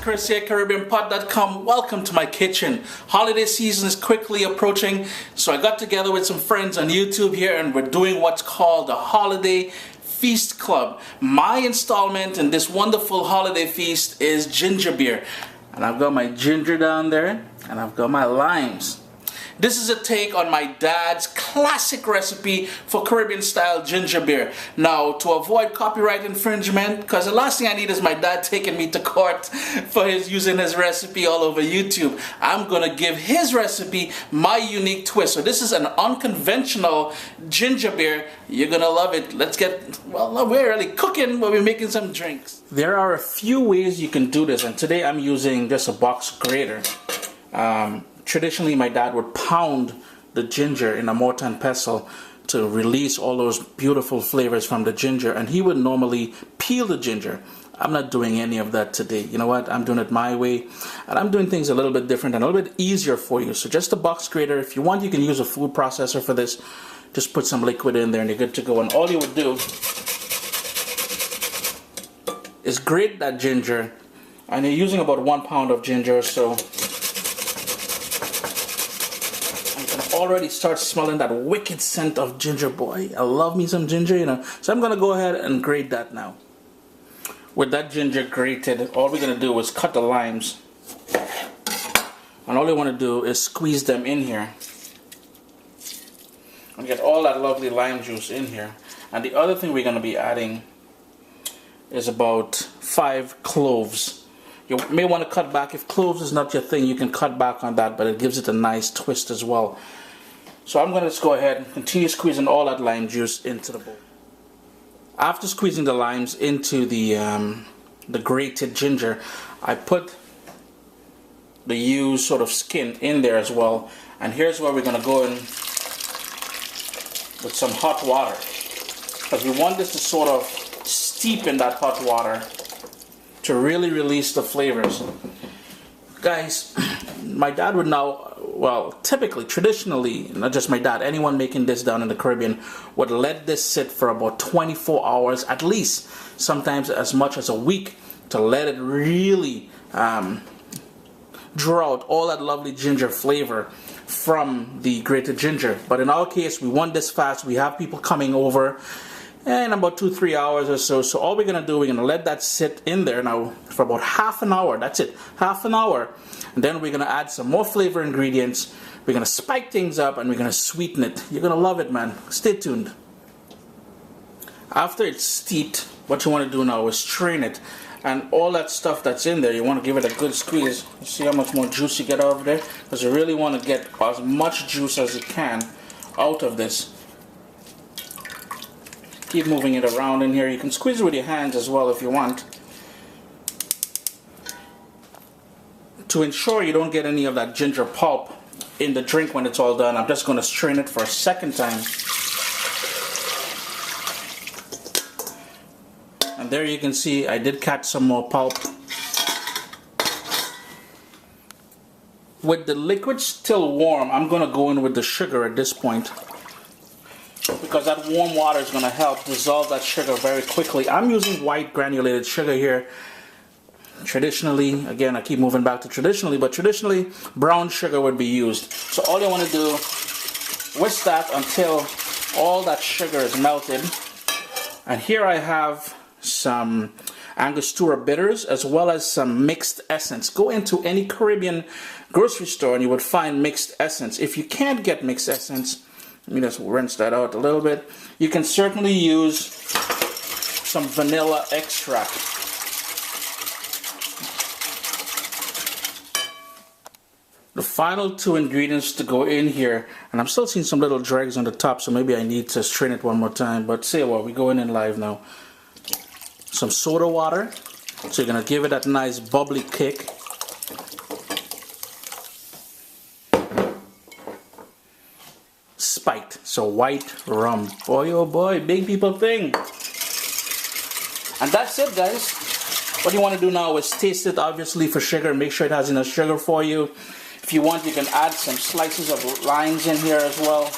Chris here, CaribbeanPot.com. Welcome to my kitchen. Holiday season is quickly approaching, so I got together with some friends on YouTube here and we're doing what's called the Holiday Feast Club. My installment in this wonderful holiday feast is ginger beer. And I've got my ginger down there and I've got my limes. This is a take on my dad's classic recipe for Caribbean style ginger beer. Now, to avoid copyright infringement, because the last thing I need is my dad taking me to court for using his recipe all over YouTube, I'm gonna give his recipe my unique twist. So this is an unconventional ginger beer. You're gonna love it. Let's get, well, we're really cooking, but we're making some drinks. There are a few ways you can do this, and today I'm using just a box grater. Traditionally, my dad would pound the ginger in a mortar and pestle to release all those beautiful flavors from the ginger, and he would normally peel the ginger. I'm not doing any of that today. You know what? I'm doing it my way, and I'm doing things a little bit different and a little bit easier for you. So just a box grater. If you want, you can use a food processor for this. Just put some liquid in there and you're good to go. And all you would do is grate that ginger, and you're using about 1 pound of ginger or so. Already start smelling that wicked scent of ginger. Boy, I love me some ginger, you know. So I'm gonna go ahead and grate that now. With that ginger grated, all we're gonna do is cut the limes, and all you want to do is squeeze them in here and get all that lovely lime juice in here. And the other thing we're gonna be adding is about 5 cloves. You may want to cut back. If cloves is not your thing, you can cut back on that, but it gives it a nice twist as well. So I'm going to just go ahead and continue squeezing all that lime juice into the bowl. After squeezing the limes into the grated ginger, I put the used sort of skin in there as well. And here's where we're going to go in with some hot water, because we want this to sort of steep in that hot water to really release the flavors. Guys, my dad would now, well, typically, traditionally, not just my dad, anyone making this down in the Caribbean would let this sit for about 24 hours at least, sometimes as much as a week, to let it really draw out all that lovely ginger flavor from the grated ginger. But in our case, we want this fast. We have people coming over in about 2-3 hours or so. So all we're gonna do, we're gonna let that sit in there now for about half an hour. That's it, half an hour. And then we're gonna add some more flavor ingredients. We're gonna spike things up and we're gonna sweeten it. You're gonna love it, man. Stay tuned. After it's steeped, what you want to do now is strain it, and all that stuff that's in there, you want to give it a good squeeze. You see how much more juice you get out of there? Because you really want to get as much juice as you can out of this. Keep moving it around in here. You can squeeze it with your hands as well if you want. To ensure you don't get any of that ginger pulp in the drink when it's all done, I'm just going to strain it for a second time. And there you can see I did catch some more pulp. With the liquid still warm, I'm going to go in with the sugar at this point, because that warm water is going to help dissolve that sugar very quickly. I'm using white granulated sugar here. Traditionally, again, I keep moving back to traditionally, but traditionally brown sugar would be used. So all you want to do, whisk that until all that sugar is melted. And here I have some Angostura bitters as well as some mixed essence. Go into any Caribbean grocery store and you would find mixed essence. If you can't get mixed essence, let me just rinse that out a little bit. You can certainly use some vanilla extract. The final 2 ingredients to go in here, and I'm still seeing some little dregs on the top, so maybe I need to strain it one more time, but say what, we go in live now. Some soda water, so you're going to give it that nice bubbly kick. Spiked, so white rum. Boy oh boy, big people thing. And that's it, guys. What you want to do now is taste it, obviously, for sugar. Make sure it has enough sugar for you. If you want, you can add some slices of limes in here as well.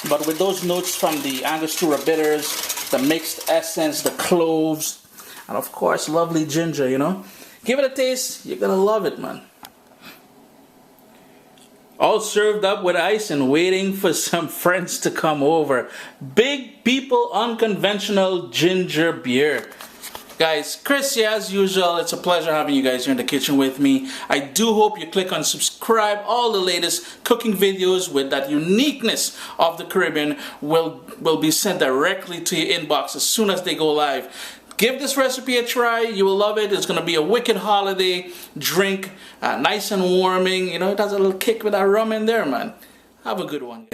But with those notes from the Angostura bitters, the mixed essence, the cloves, and of course lovely ginger, you know, Give it a taste. You're gonna love it, man. All served up with ice and waiting for some friends to come over. Big People Unconventional Ginger Beer. Guys, Chris here as usual. It's a pleasure having you guys here in the kitchen with me. I do hope you click on subscribe. All the latest cooking videos with that uniqueness of the Caribbean will be sent directly to your inbox as soon as they go live. Give this recipe a try. You will love it. It's going to be a wicked holiday drink. Nice and warming. You know, it has a little kick with that rum in there, man. Have a good one.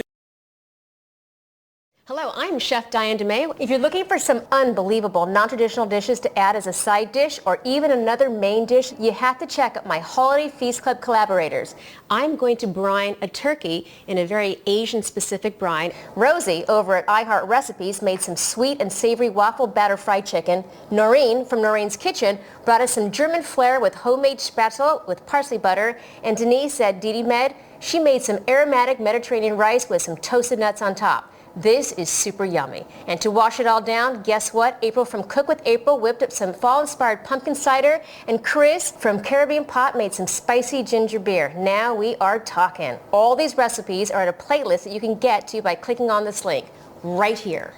Hello, I'm Chef Diane DeMay. If you're looking for some unbelievable non-traditional dishes to add as a side dish or even another main dish, you have to check out my Holiday Feast Club collaborators. I'm going to brine a turkey in a very Asian-specific brine. Rosie over at iHeart Recipes made some sweet and savory waffle batter fried chicken. Noreen from Noreen's Kitchen brought us some German flair with homemade spatzel with parsley butter. And Denise at Didi Med, she made some aromatic Mediterranean rice with some toasted nuts on top. This is super yummy. And to wash it all down, guess what? April from Cook with April whipped up some fall-inspired pumpkin cider, and Chris from Caribbean Pot made some spicy ginger beer. Now we are talking. All these recipes are at a playlist that you can get to by clicking on this link right here.